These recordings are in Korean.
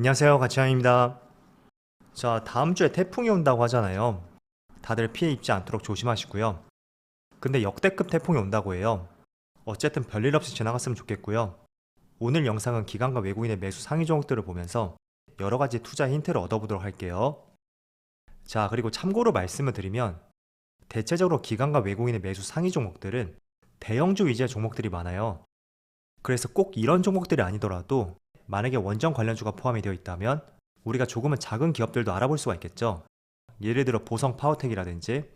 안녕하세요, 가치양입니다. 자, 다음 주에 태풍이 온다고 하잖아요. 다들 피해 입지 않도록 조심하시고요. 근데 역대급 태풍이 온다고 해요. 어쨌든 별일 없이 지나갔으면 좋겠고요. 오늘 영상은 기관과 외국인의 매수 상위 종목들을 보면서 여러 가지 투자 힌트를 얻어보도록 할게요. 자, 그리고 참고로 말씀을 드리면 대체적으로 기관과 외국인의 매수 상위 종목들은 대형주 위주의 종목들이 많아요. 그래서 꼭 이런 종목들이 아니더라도 만약에 원전 관련주가 포함이 되어 있다면 우리가 조금은 작은 기업들도 알아볼 수가 있겠죠. 예를 들어 보성 파워텍이라든지,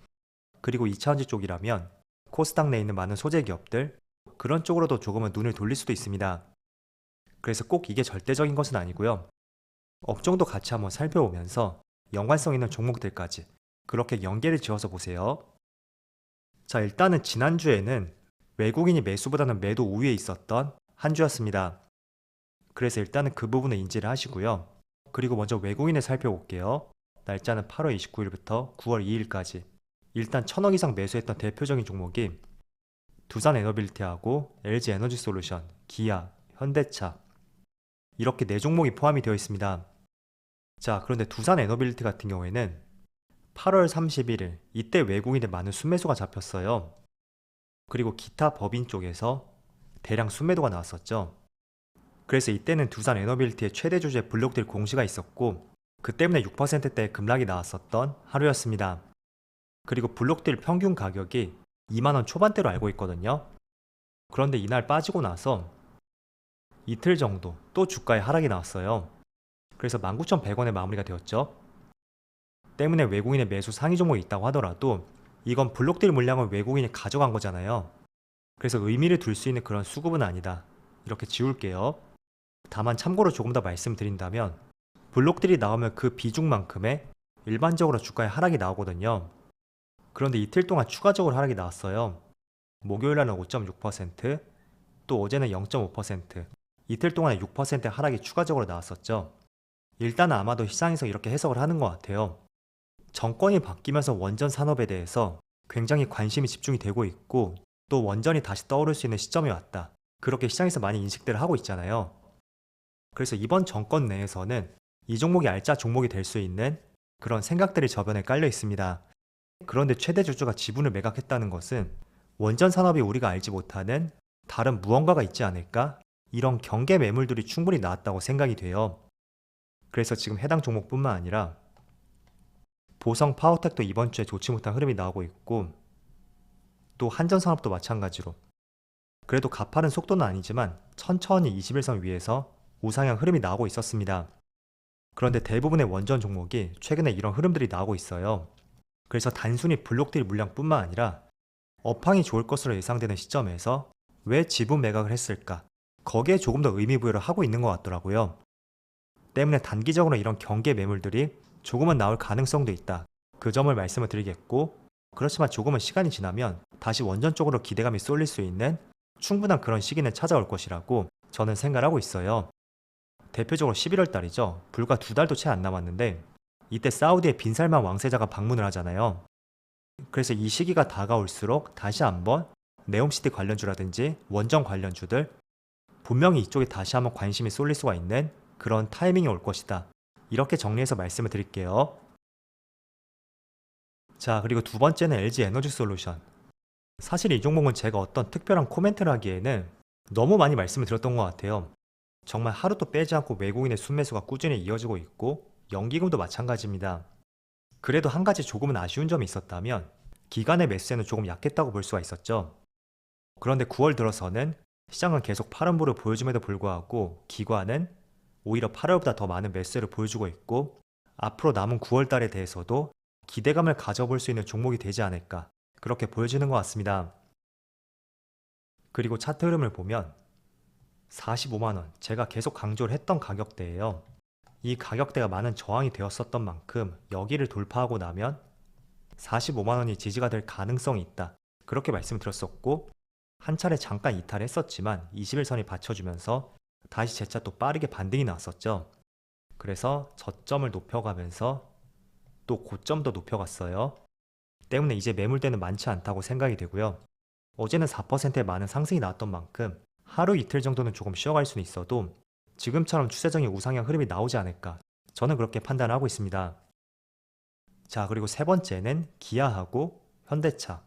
그리고 2차전지 쪽이라면 코스닥 내에 있는 많은 소재 기업들, 그런 쪽으로도 조금은 눈을 돌릴 수도 있습니다. 그래서 꼭 이게 절대적인 것은 아니고요. 업종도 같이 한번 살펴보면서 연관성 있는 종목들까지 그렇게 연계를 지어서 보세요. 자, 일단은 지난주에는 외국인이 매수보다는 매도 우위에 있었던 한 주였습니다. 그래서 일단은 그 부분을 인지를 하시고요. 그리고 먼저 외국인을 살펴볼게요. 날짜는 8월 29일부터 9월 2일까지. 일단 1000억 이상 매수했던 대표적인 종목이 두산에너빌리티하고 LG에너지솔루션, 기아, 현대차, 이렇게 4종목이 포함이 되어 있습니다. 자, 그런데 두산에너빌리티 같은 경우에는 8월 31일 이때 외국인의 많은 순매수가 잡혔어요. 그리고 기타 법인 쪽에서 대량 순매도가 나왔었죠. 그래서 이때는 두산에너빌리티의 최대 주주의 블록딜 공시가 있었고, 그 때문에 6%대의 급락이 나왔었던 하루였습니다. 그리고 블록딜 평균 가격이 2만원 초반대로 알고 있거든요. 그런데 이날 빠지고 나서 이틀 정도 또 주가에 하락이 나왔어요. 그래서 19,100원에 마무리가 되었죠. 때문에 외국인의 매수 상위 종목이 있다고 하더라도 이건 블록딜 물량을 외국인이 가져간 거잖아요. 그래서 의미를 둘 수 있는 그런 수급은 아니다, 이렇게 지울게요. 다만 참고로 조금 더 말씀드린다면 블록들이 나오면 그 비중만큼의 일반적으로 주가에 하락이 나오거든요. 그런데 이틀 동안 추가적으로 하락이 나왔어요. 목요일날은 5.6%, 또 어제는 0.5%, 이틀 동안에 6% 하락이 추가적으로 나왔었죠. 일단은 아마도 시장에서 이렇게 해석을 하는 것 같아요. 정권이 바뀌면서 원전 산업에 대해서 굉장히 관심이 집중이 되고 있고, 또 원전이 다시 떠오를 수 있는 시점이 왔다, 그렇게 시장에서 많이 인식들을 하고 있잖아요. 그래서 이번 정권 내에서는 이 종목이 알짜 종목이 될 수 있는 그런 생각들이 저변에 깔려 있습니다. 그런데 최대 주주가 지분을 매각했다는 것은 원전 산업이 우리가 알지 못하는 다른 무언가가 있지 않을까? 이런 경계 매물들이 충분히 나왔다고 생각이 돼요. 그래서 지금 해당 종목뿐만 아니라 보성 파워텍도 이번 주에 좋지 못한 흐름이 나오고 있고, 또 한전 산업도 마찬가지로 그래도 가파른 속도는 아니지만 천천히 21선 위에서 우상향 흐름이 나오고 있었습니다. 그런데 대부분의 원전 종목이 최근에 이런 흐름들이 나오고 있어요. 그래서 단순히 블록딜 물량뿐만 아니라 업황이 좋을 것으로 예상되는 시점에서 왜 지분 매각을 했을까? 거기에 조금 더 의미 부여를 하고 있는 것 같더라고요. 때문에 단기적으로 이런 경계 매물들이 조금은 나올 가능성도 있다, 그 점을 말씀을 드리겠고, 그렇지만 조금은 시간이 지나면 다시 원전 쪽으로 기대감이 쏠릴 수 있는 충분한 그런 시기는 찾아올 것이라고 저는 생각을 하고 있어요. 대표적으로 11월 달이죠. 불과 2달도 채 안 남았는데 이때 사우디의 빈살만 왕세자가 방문을 하잖아요. 그래서 이 시기가 다가올수록 다시 한번 네옴시티 관련주라든지 원전 관련주들, 분명히 이쪽에 다시 한번 관심이 쏠릴 수가 있는 그런 타이밍이 올 것이다, 이렇게 정리해서 말씀을 드릴게요. 자, 그리고 두 번째는 LG에너지솔루션. 사실 이 종목은 제가 어떤 특별한 코멘트를 하기에는 너무 많이 말씀을 드렸던 것 같아요. 정말 하루도 빼지 않고 외국인의 순매수가 꾸준히 이어지고 있고, 연기금도 마찬가지입니다. 그래도 한 가지 조금은 아쉬운 점이 있었다면 기관의 매수세는 조금 약했다고 볼 수가 있었죠. 그런데 9월 들어서는 시장은 계속 파란불을 보여줌에도 불구하고 기관은 오히려 8월보다 더 많은 매수세를 보여주고 있고, 앞으로 남은 9월 달에 대해서도 기대감을 가져볼 수 있는 종목이 되지 않을까, 그렇게 보여지는 것 같습니다. 그리고 차트 흐름을 보면 45만원, 제가 계속 강조를 했던 가격대예요. 이 가격대가 많은 저항이 되었었던 만큼 여기를 돌파하고 나면 45만원이 지지가 될 가능성이 있다, 그렇게 말씀드렸었고, 한 차례 잠깐 이탈했었지만 21선이 받쳐주면서 다시 재차 또 빠르게 반등이 나왔었죠. 그래서 저점을 높여가면서 또 고점도 높여갔어요. 때문에 이제 매물대는 많지 않다고 생각이 되고요. 어제는 4%의 많은 상승이 나왔던 만큼 하루 이틀 정도는 조금 쉬어갈 수는 있어도 지금처럼 추세적인 우상향 흐름이 나오지 않을까. 저는 그렇게 판단하고 있습니다. 자, 그리고 세 번째는 기아하고 현대차.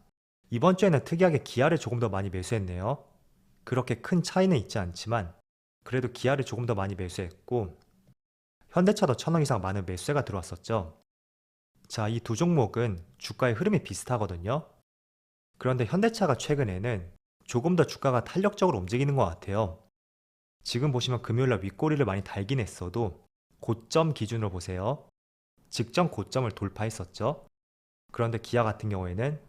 이번 주에는 특이하게 기아를 조금 더 많이 매수했네요. 그렇게 큰 차이는 있지 않지만 그래도 기아를 조금 더 많이 매수했고 현대차도 1,000원 이상 많은 매수세가 들어왔었죠. 자, 이 두 종목은 주가의 흐름이 비슷하거든요. 그런데 현대차가 최근에는 조금 더 주가가 탄력적으로 움직이는 것 같아요. 지금 보시면 금요일날 윗꼬리를 많이 달긴 했어도 고점 기준으로 보세요. 직전 고점을 돌파했었죠. 그런데 기아 같은 경우에는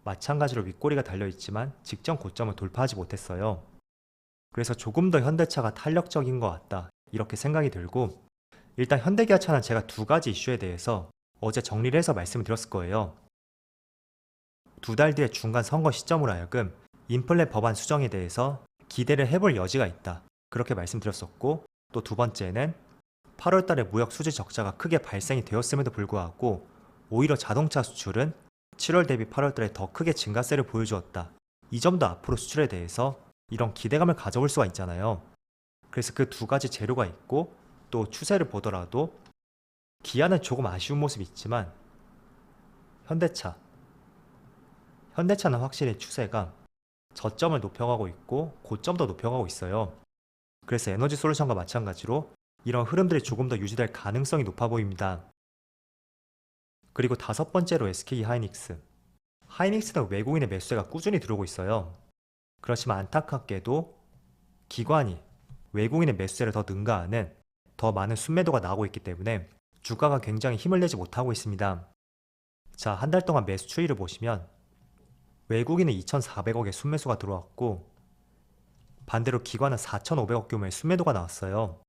마찬가지로 윗꼬리가 달려있지만 직전 고점을 돌파하지 못했어요. 그래서 조금 더 현대차가 탄력적인 것 같다, 이렇게 생각이 들고, 일단 현대기아차는 제가 두 가지 이슈에 대해서 어제 정리를 해서 말씀을 드렸을 거예요. 2달 뒤에 중간 선거 시점으로 하여금 인플레 법안 수정에 대해서 기대를 해볼 여지가 있다, 그렇게 말씀드렸었고, 또 두 번째는 8월 달에 무역 수지 적자가 크게 발생이 되었음에도 불구하고 오히려 자동차 수출은 7월 대비 8월 달에 더 크게 증가세를 보여주었다. 이 점도 앞으로 수출에 대해서 이런 기대감을 가져볼 수가 있잖아요. 그래서 그 두 가지 재료가 있고, 또 추세를 보더라도 기아는 조금 아쉬운 모습이 있지만 현대차는 확실히 추세가 저점을 높여가고 있고 고점도 높여가고 있어요. 그래서 에너지 솔루션과 마찬가지로 이런 흐름들이 조금 더 유지될 가능성이 높아 보입니다. 그리고 다섯 번째로 SK 하이닉스. 하이닉스는 외국인의 매수세가 꾸준히 들어오고 있어요. 그렇지만 안타깝게도 기관이 외국인의 매수세를 더 능가하는 더 많은 순매도가 나오고 있기 때문에 주가가 굉장히 힘을 내지 못하고 있습니다. 자, 한 달 동안 매수 추이를 보시면 외국인은 2,400억의 순매수가 들어왔고 반대로 기관은 4,500억 규모의 순매도가 나왔어요.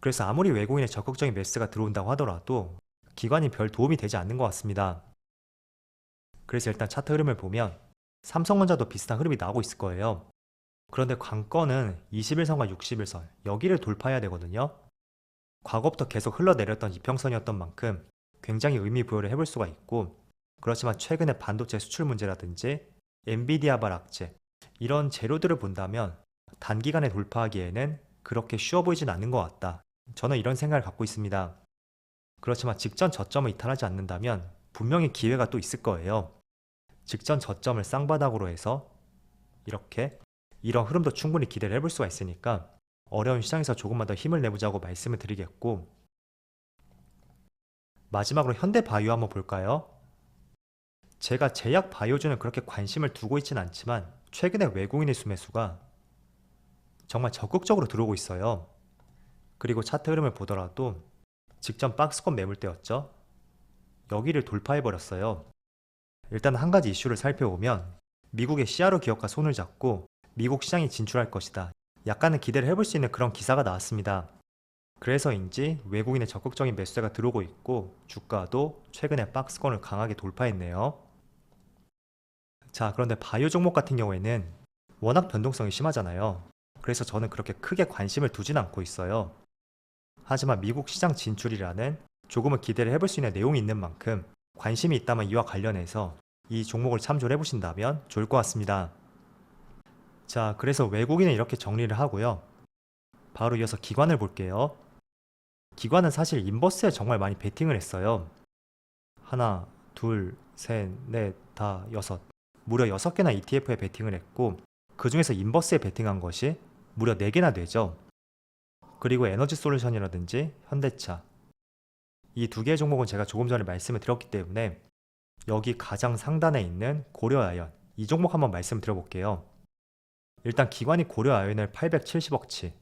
그래서 아무리 외국인의 적극적인 매수가 들어온다고 하더라도 기관이 별 도움이 되지 않는 것 같습니다. 그래서 일단 차트 흐름을 보면 삼성전자도 비슷한 흐름이 나오고 있을 거예요. 그런데 관건은 21선과 61선, 여기를 돌파해야 되거든요. 과거부터 계속 흘러내렸던 이평선이었던 만큼 굉장히 의미 부여를 해볼 수가 있고, 그렇지만 최근에 반도체 수출 문제라든지 엔비디아발 악재, 이런 재료들을 본다면 단기간에 돌파하기에는 그렇게 쉬워 보이진 않는 것 같다, 저는 이런 생각을 갖고 있습니다. 그렇지만 직전 저점을 이탈하지 않는다면 분명히 기회가 또 있을 거예요. 직전 저점을 쌍바닥으로 해서 이런 흐름도 충분히 기대를 해볼 수가 있으니까 어려운 시장에서 조금만 더 힘을 내보자고 말씀을 드리겠고, 마지막으로 현대바이오 한번 볼까요? 제가 제약 바이오주는 그렇게 관심을 두고 있진 않지만 최근에 외국인의 수매수가 정말 적극적으로 들어오고 있어요. 그리고 차트 흐름을 보더라도 직전 박스권 매물대였죠. 여기를 돌파해버렸어요. 일단 한 가지 이슈를 살펴보면 미국의 CRO 기업과 손을 잡고 미국 시장에 진출할 것이다, 약간은 기대를 해볼 수 있는 그런 기사가 나왔습니다. 그래서인지 외국인의 적극적인 매수세가 들어오고 있고 주가도 최근에 박스권을 강하게 돌파했네요. 자, 그런데 바이오 종목 같은 경우에는 워낙 변동성이 심하잖아요. 그래서 저는 그렇게 크게 관심을 두진 않고 있어요. 하지만 미국 시장 진출이라는 조금은 기대를 해볼 수 있는 내용이 있는 만큼 관심이 있다면 이와 관련해서 이 종목을 참조를 해보신다면 좋을 것 같습니다. 자, 그래서 외국인은 이렇게 정리를 하고요. 바로 이어서 기관을 볼게요. 기관은 사실 인버스에 정말 많이 베팅을 했어요. 하나, 둘, 셋, 넷, 다, 여섯. 무려 6개나 ETF에 베팅을 했고 그 중에서 인버스에 베팅한 것이 무려 4개나 되죠. 그리고 에너지 솔루션이라든지 현대차, 이 두 개의 종목은 제가 조금 전에 말씀을 드렸기 때문에 여기 가장 상단에 있는 고려아연, 이 종목 한번 말씀 드려볼게요. 일단 기관이 고려아연을 870억치,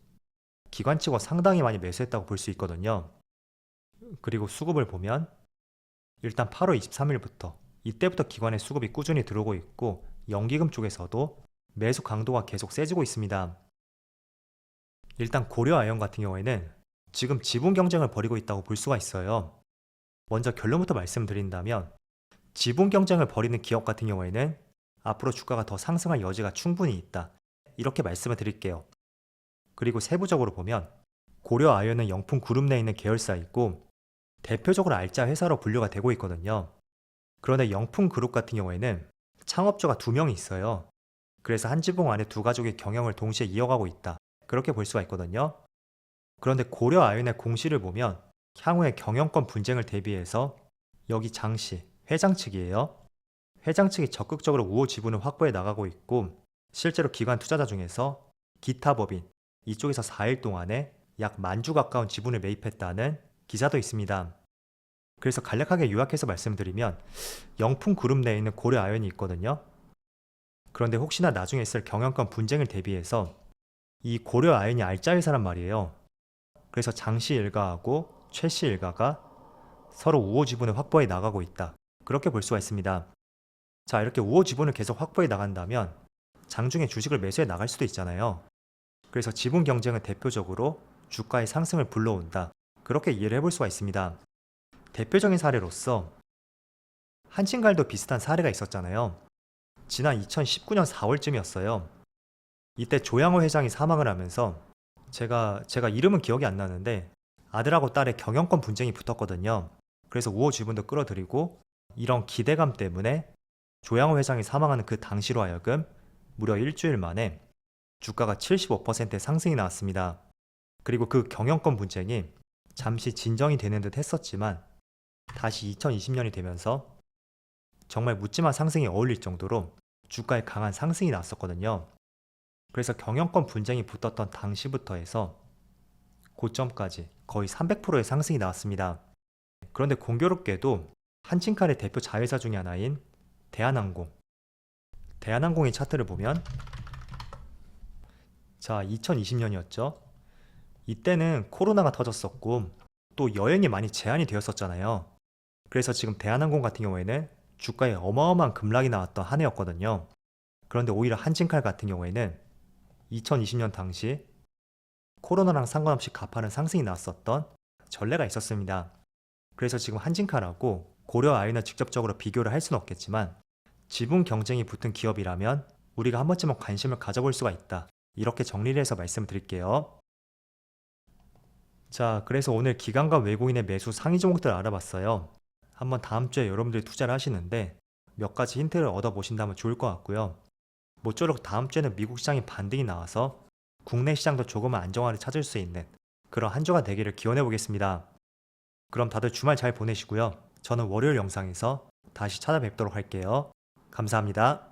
기관치고 상당히 많이 매수했다고 볼 수 있거든요. 그리고 수급을 보면 일단 8월 23일부터 이때부터 기관의 수급이 꾸준히 들어오고 있고 연기금 쪽에서도 매수 강도가 계속 세지고 있습니다. 일단 고려아연 같은 경우에는 지금 지분 경쟁을 벌이고 있다고 볼 수가 있어요. 먼저 결론부터 말씀드린다면 지분 경쟁을 벌이는 기업 같은 경우에는 앞으로 주가가 더 상승할 여지가 충분히 있다, 이렇게 말씀을 드릴게요. 그리고 세부적으로 보면 고려아연은 영풍 그룹 내에 있는 계열사이고 대표적으로 알짜 회사로 분류가 되고 있거든요. 그런데 영풍 그룹 같은 경우에는 창업주가 2명이 있어요. 그래서 한 지붕 안에 두 가족이 경영을 동시에 이어가고 있다, 그렇게 볼 수가 있거든요. 그런데 고려 아연의 공시를 보면 향후의 경영권 분쟁을 대비해서 여기 장씨, 회장 측이에요. 회장 측이 적극적으로 우호 지분을 확보해 나가고 있고 실제로 기관 투자자 중에서 기타 법인 이쪽에서 4일 동안에 약 10,000주 가까운 지분을 매입했다는 기사도 있습니다. 그래서 간략하게 요약해서 말씀드리면 영풍 그룹 내에 있는 고려 아연이 있거든요. 그런데 혹시나 나중에 있을 경영권 분쟁을 대비해서 이 고려 아연이 알짜 회사란 말이에요. 그래서 장씨 일가하고 최씨 일가가 서로 우호 지분을 확보해 나가고 있다. 그렇게 볼 수가 있습니다. 자, 이렇게 우호 지분을 계속 확보해 나간다면 장중에 주식을 매수해 나갈 수도 있잖아요. 그래서 지분 경쟁은 대표적으로 주가의 상승을 불러온다. 그렇게 이해를 해볼 수가 있습니다. 대표적인 사례로서 한진갈도 비슷한 사례가 있었잖아요. 지난 2019년 4월쯤이었어요. 이때 조양호 회장이 사망을 하면서 제가 이름은 기억이 안 나는데 아들하고 딸의 경영권 분쟁이 붙었거든요. 그래서 우호 지분도 끌어들이고 이런 기대감 때문에 조양호 회장이 사망하는 그 당시로 하여금 무려 일주일 만에 주가가 75%의 상승이 나왔습니다. 그리고 그 경영권 분쟁이 잠시 진정이 되는 듯 했었지만 다시 2020년이 되면서 정말 묻지마 상승이 어울릴 정도로 주가에 강한 상승이 났었거든요. 그래서 경영권 분쟁이 붙었던 당시부터 해서 고점까지 거의 300%의 상승이 나왔습니다. 그런데 공교롭게도 한진칼의 대표 자회사 중에 하나인 대한항공의 차트를 보면 자, 2020년이었죠. 이때는 코로나가 터졌었고 또 여행이 많이 제한이 되었었잖아요. 그래서 지금 대한항공 같은 경우에는 주가에 어마어마한 급락이 나왔던 한 해였거든요. 그런데 오히려 한진칼 같은 경우에는 2020년 당시 코로나랑 상관없이 가파른 상승이 나왔었던 전례가 있었습니다. 그래서 지금 한진칼하고 고려 아연을 직접적으로 비교를 할 수는 없겠지만 지분 경쟁이 붙은 기업이라면 우리가 한 번쯤은 관심을 가져볼 수가 있다. 이렇게 정리를 해서 말씀을 드릴게요. 자, 그래서 오늘 기관과 외국인의 매수 상위 종목들을 알아봤어요. 한번 다음 주에 여러분들이 투자를 하시는데 몇 가지 힌트를 얻어보신다면 좋을 것 같고요. 모쪼록 다음 주에는 미국 시장이 반등이 나와서 국내 시장도 조금은 안정화를 찾을 수 있는 그런 한 주가 되기를 기원해 보겠습니다. 그럼 다들 주말 잘 보내시고요. 저는 월요일 영상에서 다시 찾아뵙도록 할게요. 감사합니다.